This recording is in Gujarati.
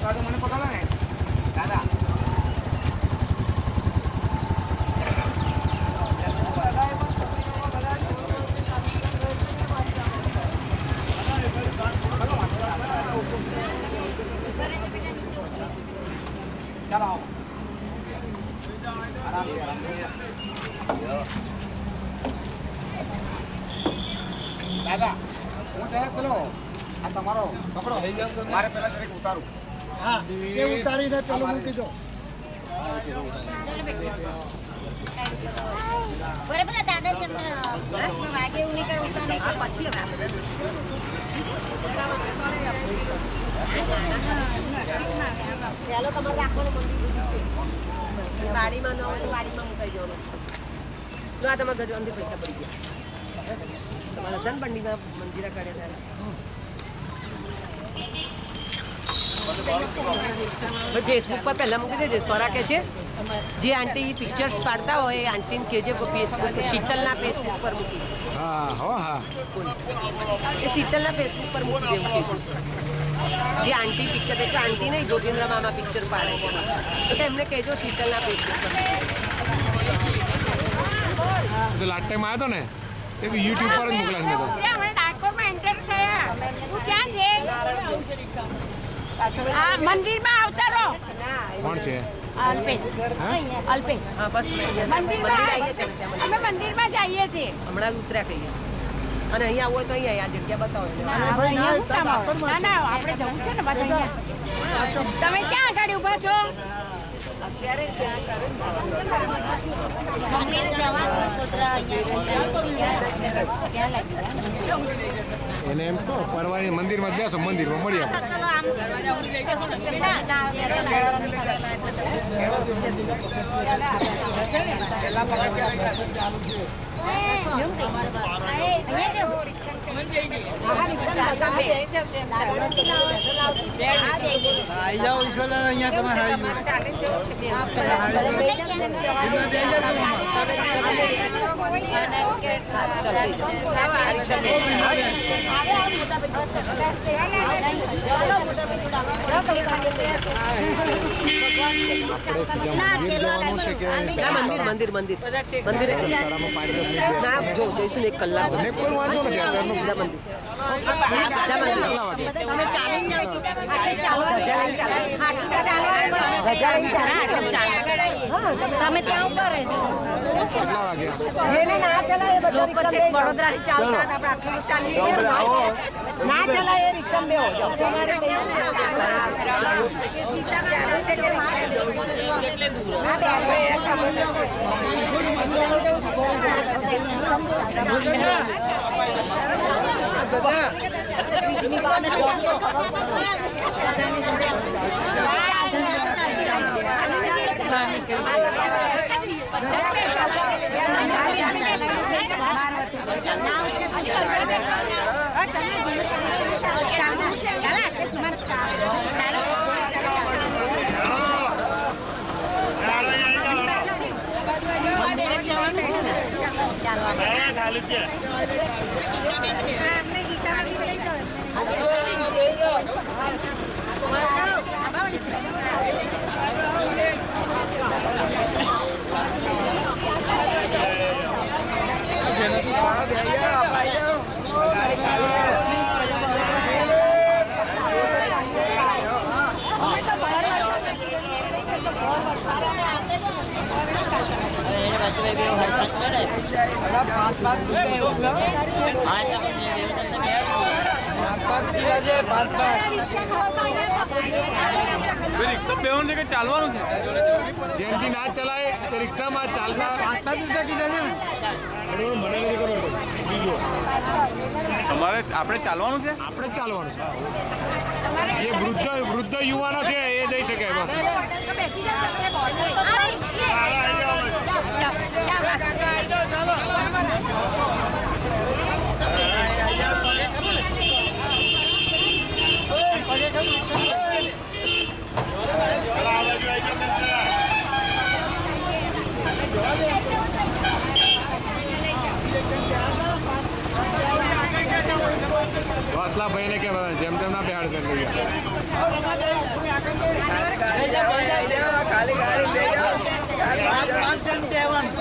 મને પકડો ને દાદા. ચાલો દાદા હું જરા પેલો આ તમારો પકડો મારે પેલા જરીક ઉતારું. હા એ ઉતારીને પેલું મૂકી દો. બરાબર દાદા છે વાગે એવું નહીં કરે પછી ચાલો તમારે રાખવાનું મંદિર છે વાડીમાં ન હોય તો વાડીમાં મુકાઈ જવાનું. જો આ તમારા ગજવાનથી પૈસા પડી ગયા તમારા ધનપંડીમાં મંદિરા કાઢ્યા ત્યારે ફેસબુક પર પહેલાં મૂકી દેજે. સ્વરા કહે છે જે આંટી પિક્ચર્સ પાડતા હોય એ આંટીને કહેજે કે ફેસબુક શીતલના ફેસબુક પર મૂકી. હા હો હા એ શીતલના ફેસબુક પર મૂકી દેવું કીધું. જે આંટી પિક્ચર એટલે આંટી નહીં જોગેન્દ્ર મામા પિક્ચર પાડે છે તો એમને કહેજો શીતલના ફેસબુક પર. તો લાસ્ટ ટાઈમ આવ્યો હતો ને એ યુટ્યુબ પર જ મોકલાશે. મેં તો ડાકોરમાં એન્ટર થયા. તું ક્યાં છે? હા મંદિરમાં આવતા રહો. કોણ છે? અલ્પેશ. અલ્પેશ. હા બસ મંદિર આવીએ છીએ અમે મંદિરમાં જઈએ છીએ. હમણાં ઉતર્યા કહીએ અને અહીંયા આવું હોય તો અહીંયા આ જગ્યા બતાવો. ના ના આપણે જવું છે ને બસ અહીંયા. તમે ક્યાં આગળ ઊભા છો? એને એમ કહો પરવાની મંદિરમાં જ બેસો, મંદિરમાં મળી આપણે. આવી જાઓ ઈશ્વરલાલ, અહીંયા તમારે મંદિર મંદિર મંદિર ના જો જઈશું ને 1 કલાક. કોઈ વાંધો નથી અત્યારનું. તમે ચાલીને જાઓ છો? તમે ત્યાં ઉભા રહેજો. કેટલા વાગ્યા? જેને ના ચલાવે વડોદરાથી ચાલતા આપણે આટલું ચાલી ના ચલાવે એ રિક્ષામાં બેહો જાઓ. રિક્ષા બેવાનું છે કે ચાલવાનું છે? જેમથી ના ચલાય તો રિક્ષામાં ચાલતા 5-5 રૂપિયા કીધા છે ને. મને નથી ખબર બીજું તમારે આપણે ચાલવાનું છે? આપણે જ ચાલવાનું છે. એ વૃદ્ધ યુવાનો છે એ જઈ શકે બસ. વાસલા ભાઈને કે જેમ તેમ ના બેહાડ કરી લઈએ પાંચ જણ કહેવાનું